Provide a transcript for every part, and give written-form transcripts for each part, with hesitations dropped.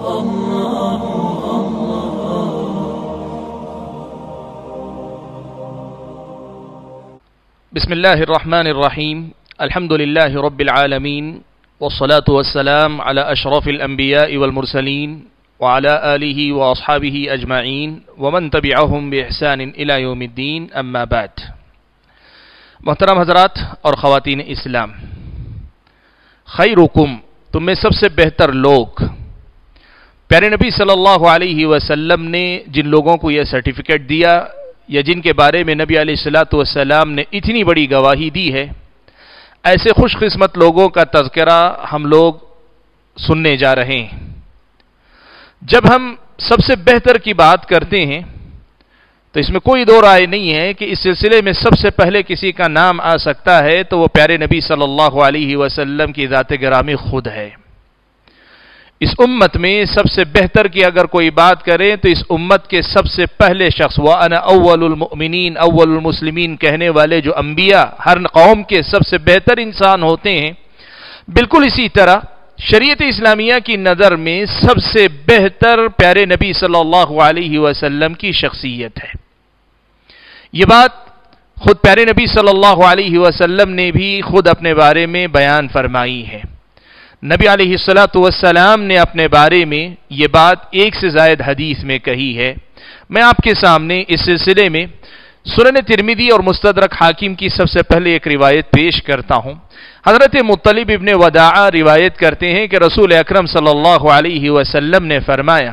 بسم اللہ الرحمن الرحیم الحمد للہ رب العالمین والصلاة والسلام على اشرف الانبیاء والمرسلین وعلى آلہ واصحابہ اجمعین ومن تبعہم بإحسان الى یوم الدین اما بعد۔ محترم حضرات اور خواتین اسلام، خیرکم، تم میں سب سے بہتر لوگ، پیارے نبی صلی اللہ علیہ وسلم نے جن لوگوں کو یہ سرٹیفکیٹ دیا یا جن کے بارے میں نبی علیہ السلام نے اتنی بڑی گواہی دی ہے، ایسے خوش قسمت لوگوں کا تذکرہ ہم لوگ سننے جا رہے ہیں۔ جب ہم سب سے بہتر کی بات کرتے ہیں تو اس میں کوئی دو رائے نہیں ہے کہ اس سلسلے میں سب سے پہلے کسی کا نام آ سکتا ہے تو وہ پیارے نبی صلی اللہ علیہ وسلم کی ذات گرامی خود ہے۔ اس امت میں سب سے بہتر کی اگر کوئی بات کرے تو اس امت کے سب سے پہلے شخص وَأَنَا أَوَّلُ الْمُؤْمِنِينَ أَوَّلُ الْمُسْلِمِينَ کہنے والے جو انبیاء ہر قوم کے سب سے بہتر انسان ہوتے ہیں، بالکل اسی طرح شریعت اسلامیہ کی نظر میں سب سے بہتر پیارے نبی صلی اللہ علیہ وسلم کی شخصیت ہے۔ یہ بات خود پیارے نبی صلی اللہ علیہ وسلم نے بھی خود اپنے بارے میں بیان فرمائی ہے۔ نبی علیہ السلام نے اپنے بارے میں یہ بات ایک سے زائد حدیث میں کہی ہے۔ میں آپ کے سامنے اس سلسلے میں سنن ترمذی اور مستدرک حاکم کی سب سے پہلے ایک روایت پیش کرتا ہوں۔ حضرت مطلب ابن وداعہ روایت کرتے ہیں کہ رسول اکرم صلی اللہ علیہ وسلم نے فرمایا،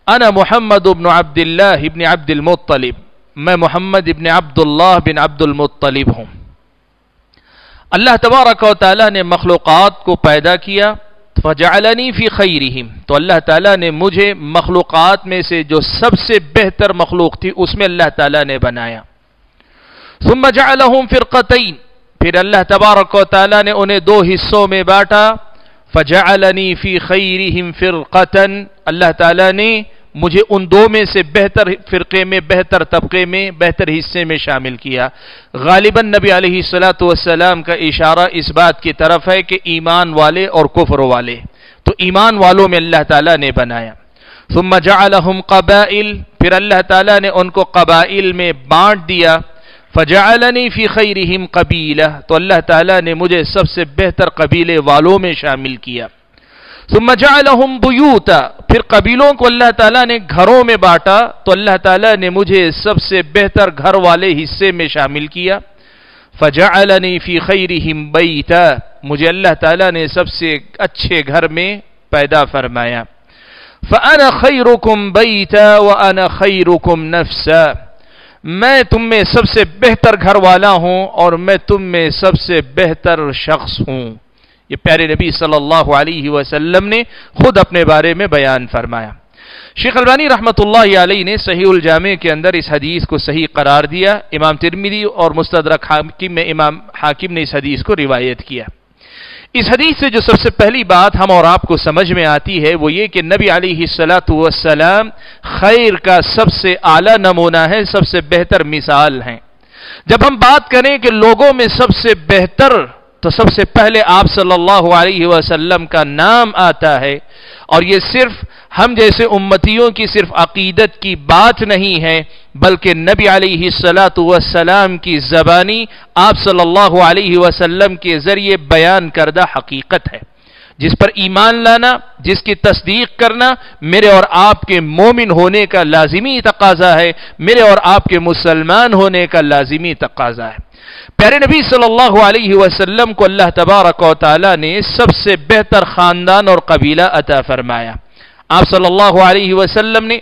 انا محمد ابن عبد اللہ ابن عبد المطلب، میں محمد ابن عبداللہ بن عبد المطلب ہوں۔ اللہ تبارک و تعالیٰ نے مخلوقات کو پیدا کیا، فجعلنی فی خیرہم، تو اللہ تعالیٰ نے مجھے مخلوقات میں سے جو سب سے بہتر مخلوق تھی اس میں اللہ تعالیٰ نے بنایا۔ ثم جعلہم فرقتین، پھر اللہ تبارک و تعالیٰ نے انہیں دو حصوں میں بانٹا، فجعلنی فی خیرہم فرقتا، اللہ تعالیٰ نے مجھے ان دو میں سے بہتر فرقے میں، بہتر طبقے میں، بہتر حصے میں شامل کیا۔ غالباً نبی علیہ السلام کا اشارہ اس بات کی طرف ہے کہ ایمان والے اور کفر والے، تو ایمان والوں میں اللہ تعالیٰ نے بنایا۔ ثم جعلہم قبائل، پھر اللہ تعالیٰ نے ان کو قبائل میں بانٹ دیا۔ فجعلنی فی خیرہم قبیلہ، تو اللہ تعالیٰ نے مجھے سب سے بہتر قبیلے والوں میں شامل کیا۔ ثم جعلہم بیوتا، پھر قبیلوں کو اللہ تعالیٰ نے گھروں میں بانٹا تو اللہ تعالیٰ نے مجھے سب سے بہتر گھر والے حصے میں شامل کیا۔ فجعلنی فی خیرہم بیتا، مجھے اللہ تعالیٰ نے سب سے اچھے گھر میں پیدا فرمایا۔ فانا خیرکم بیتا وانا خیرکم نفسا، میں تم میں سب سے بہتر گھر والا ہوں اور میں تم میں سب سے بہتر شخص ہوں۔ یہ پیارے نبی صلی اللہ علیہ وسلم نے خود اپنے بارے میں بیان فرمایا۔ شیخ البانی رحمۃ اللہ علیہ نے صحیح الجامع کے اندر اس حدیث کو صحیح قرار دیا۔ امام ترمذی اور مستدرک حاکم میں امام حاکم نے اس حدیث کو روایت کیا۔ اس حدیث سے جو سب سے پہلی بات ہم اور آپ کو سمجھ میں آتی ہے وہ یہ کہ نبی علیہ السلام خیر کا سب سے اعلیٰ نمونہ ہے، سب سے بہتر مثال ہیں۔ جب ہم بات کریں کہ لوگوں میں سب سے بہتر تو سب سے پہلے آپ صلی اللہ علیہ وسلم کا نام آتا ہے، اور یہ صرف ہم جیسے امتیوں کی صرف عقیدت کی بات نہیں ہے بلکہ نبی علیہ السلام کی زبانی آپ صلی اللہ علیہ وسلم کے ذریعے بیان کردہ حقیقت ہے، جس پر ایمان لانا، جس کی تصدیق کرنا میرے اور آپ کے مومن ہونے کا لازمی تقاضا ہے، میرے اور آپ کے مسلمان ہونے کا لازمی تقاضا ہے۔ پیارے نبی صلی اللہ علیہ وسلم کو اللہ تبارک و تعالی نے سب سے بہتر خاندان اور قبیلہ عطا فرمایا۔ آپ صلی اللہ علیہ وسلم نے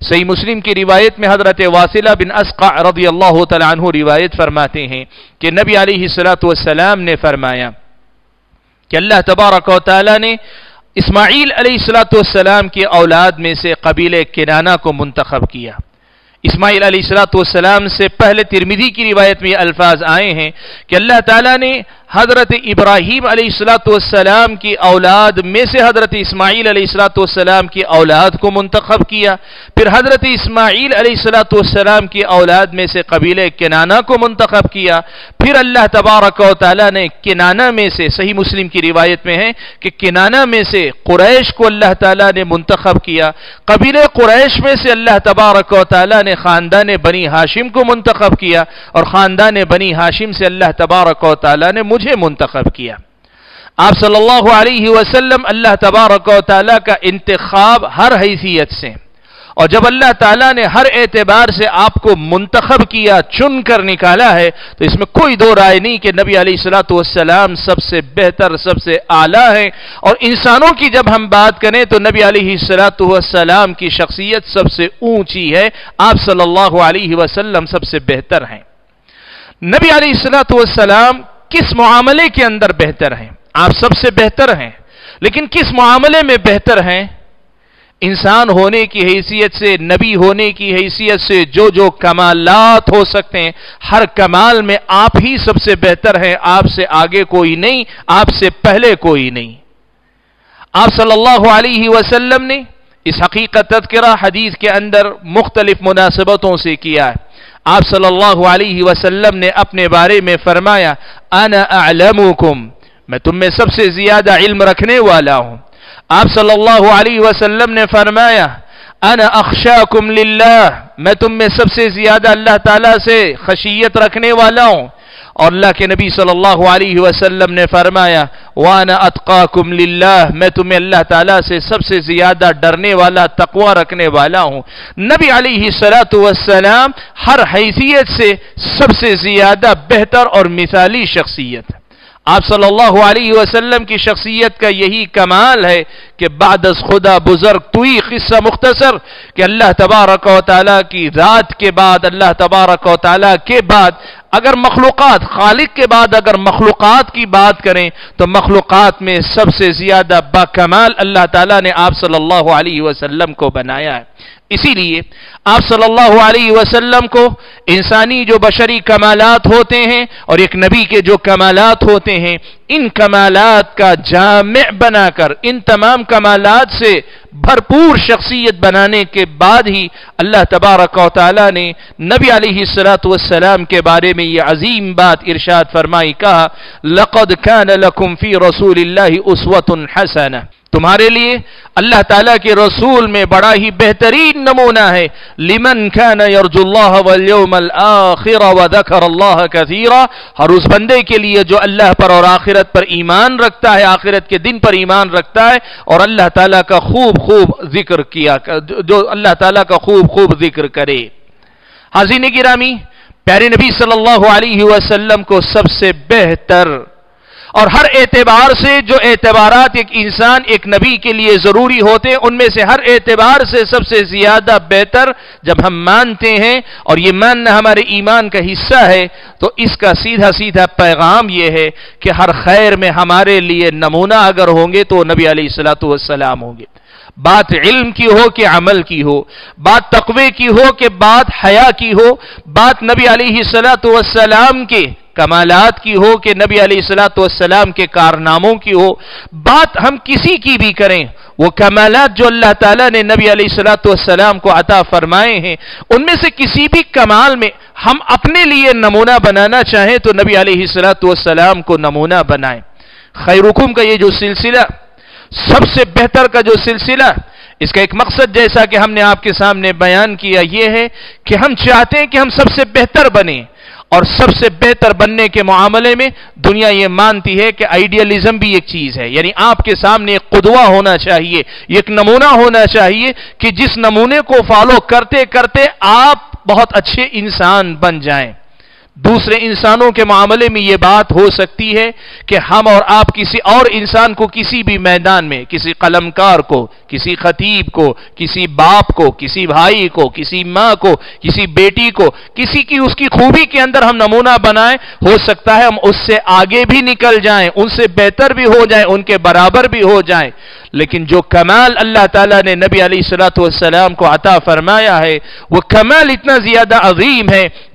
صحیح مسلم کی روایت میں حضرت واصلہ بن اسقع رضی اللہ تعالی عنہ روایت فرماتے ہیں کہ نبی علیہ السلام نے فرمایا کہ اللہ تبارک و تعالی نے اسماعیل علیہ السلام کی اولاد میں سے قبیلہ کنانہ کو منتخب کیا۔ اسماعیل علیہ السلام سے پہلے ترمذی کی روایت میں یہ الفاظ آئے ہیں کہ اللہ تعالیٰ نے حضرت ابراہیم علیہ السلام کی اولاد میں سے حضرت اسماعیل علیہ السلام کی اولاد کو منتخب کیا، پھر حضرت اسماعیل علیہ السلام کی اولاد میں سے قبیلہ کنانہ کو منتخب کیا، پھر اللہ تبارک و تعالی نے کنانہ میں سے، صحیح مسلم کی روایت میں ہے کہ کنانہ میں سے قریش کو اللہ تعالی نے منتخب کیا، قبیلہ قریش میں سے اللہ تبارک و تعالی نے خاندان بنی ہاشم کو منتخب کیا، اور خاندان بنی ہاشم سے اللہ تبارک و تعالی نے مجھے منتخب کیا۔ آپ صلی اللہ علیہ وسلم اللہ تبارک و تعالی کا انتخاب ہر حیثیت سے، اور جب اللہ تعالیٰ نے ہر اعتبار سے آپ کو منتخب کیا، چن کر نکالا ہے، تو اس میں کوئی دو رائے نہیں کہ نبی علیہ السلام سب سے بہتر، سب سے اعلیٰ ہیں۔ اور انسانوں کی جب ہم بات کریں تو نبی علیہ السلام کی شخصیت سب سے اونچی ہے، آپ صلی اللہ علیہ وسلم سب سے بہتر ہیں۔ نبی علیہ السلام کس معاملے کے اندر بہتر ہیں؟ آپ سب سے بہتر ہیں، لیکن کس معاملے میں بہتر ہیں؟ انسان ہونے کی حیثیت سے، نبی ہونے کی حیثیت سے جو کمالات ہو سکتے ہیں، ہر کمال میں آپ ہی سب سے بہتر ہیں، آپ سے آگے کوئی نہیں، آپ سے پہلے کوئی نہیں۔ آپ صلی اللہ علیہ وسلم نے اس حقیقت تذکرہ حدیث کے اندر مختلف مناسبتوں سے کیا ہے۔ آپ صلی اللہ علیہ وسلم نے اپنے بارے میں فرمایا، انا اعلمکم، میں تم میں سب سے زیادہ علم رکھنے والا ہوں۔ آپ صلی اللہ علیہ وسلم نے فرمایا، انا اخشاکم للہ، میں تم میں سب سے زیادہ اللہ تعالیٰ سے خشیت رکھنے والا ہوں۔ اور اللہ کے نبی صلی اللہ علیہ وسلم نے فرمایا، وانا اتقاکم للہ، میں تمہیں اللہ تعالیٰ سے سب سے زیادہ ڈرنے والا، تقوی رکھنے والا ہوں۔ نبی علیہ السلام ہر حیثیت سے سب سے زیادہ بہتر اور مثالی شخصیت ہے۔ آپ صلی اللہ علیہ وسلم کی شخصیت کا یہی کمال ہے کہ بعد از خدا بزرگ توئی، قصہ مختصر کہ اللہ تبارک و تعالیٰ کی ذات کے بعد، اللہ تبارک و تعالیٰ کے بعد اگر مخلوقات، خالق کے بعد اگر مخلوقات کی بات کریں تو مخلوقات میں سب سے زیادہ باکمال اللہ تعالیٰ نے آپ صلی اللہ علیہ وسلم کو بنایا ہے۔ اسی لیے آپ صلی اللہ علیہ وسلم کو انسانی جو بشری کمالات ہوتے ہیں اور ایک نبی کے جو کمالات ہوتے ہیں، ان کمالات کا جامع بنا کر، ان تمام کمالات سے بھرپور شخصیت بنانے کے بعد ہی اللہ تبارک و تعالی نے نبی علیہ السلام کے بارے میں یہ عظیم بات ارشاد فرمائی، کہا لقد كان لكم في رسول الله اسوة حسنة، تمہارے لیے اللہ تعالیٰ کے رسول میں بڑا ہی بہترین نمونہ ہے، لمن كان يرجو الله واليوم الآخر وذكر الله كثيرا، ہر اس بندے کے لیے جو اللہ پر اور آخرت پر ایمان رکھتا ہے، آخرت کے دن پر ایمان رکھتا ہے اور اللہ تعالیٰ کا خوب ذکر کیا، جو اللہ تعالیٰ کا خوب ذکر کرے۔ حاضرین گرامی، پیارے نبی صلی اللہ علیہ وسلم کو سب سے بہتر اور ہر اعتبار سے جو اعتبارات ایک انسان، ایک نبی کے لیے ضروری ہوتے ہیں، ان میں سے ہر اعتبار سے سب سے زیادہ بہتر جب ہم مانتے ہیں، اور یہ ماننا ہمارے ایمان کا حصہ ہے، تو اس کا سیدھا پیغام یہ ہے کہ ہر خیر میں ہمارے لیے نمونہ اگر ہوں گے تو نبی علیہ السلام ہوں گے۔ بات علم کی ہو کہ عمل کی ہو، بات تقوی کی ہو کہ بات حیا کی ہو، بات نبی علیہ السلام کے کمالات کی ہو کہ نبی علیہ السلام کے کارناموں کی ہو، بات ہم کسی کی بھی کریں، وہ کمالات جو اللہ تعالیٰ نے نبی علیہ السلام کو عطا فرمائے ہیں، ان میں سے کسی بھی کمال میں ہم اپنے لیے نمونہ بنانا چاہیں تو نبی علیہ السلام کو نمونہ بنائیں۔ خیرکم کا یہ جو سلسلہ، سب سے بہتر کا جو سلسلہ، اس کا ایک مقصد جیسا کہ ہم نے آپ کے سامنے بیان کیا یہ ہے کہ ہم چاہتے ہیں کہ ہم سب سے بہتر بنیں، اور سب سے بہتر بننے کے معاملے میں دنیا یہ مانتی ہے کہ آئیڈیالزم بھی ایک چیز ہے، یعنی آپ کے سامنے ایک قدوہ ہونا چاہیے، ایک نمونہ ہونا چاہیے کہ جس نمونے کو فالو کرتے کرتے آپ بہت اچھے انسان بن جائیں۔ دوسرے انسانوں کے معاملے میں یہ بات ہو سکتی ہے کہ ہم اور آپ کسی اور انسان کو کسی بھی میدان میں، کسی قلمکار کو، کسی خطیب کو، کسی باپ کو، کسی بھائی کو، کسی ماں کو، کسی بیٹی کو، کسی کی اس کی خوبی کے اندر ہم نمونہ بنائیں، ہو سکتا ہے ہم اس سے آگے بھی نکل جائیں، ان سے بہتر بھی ہو جائیں، ان کے برابر بھی ہو جائیں، لیکن جو کمال اللہ تعالیٰ نے نبی علیہ السلام کو عطا فرمایا ہے وہ کمال اتنا زیادہ عظیم ہے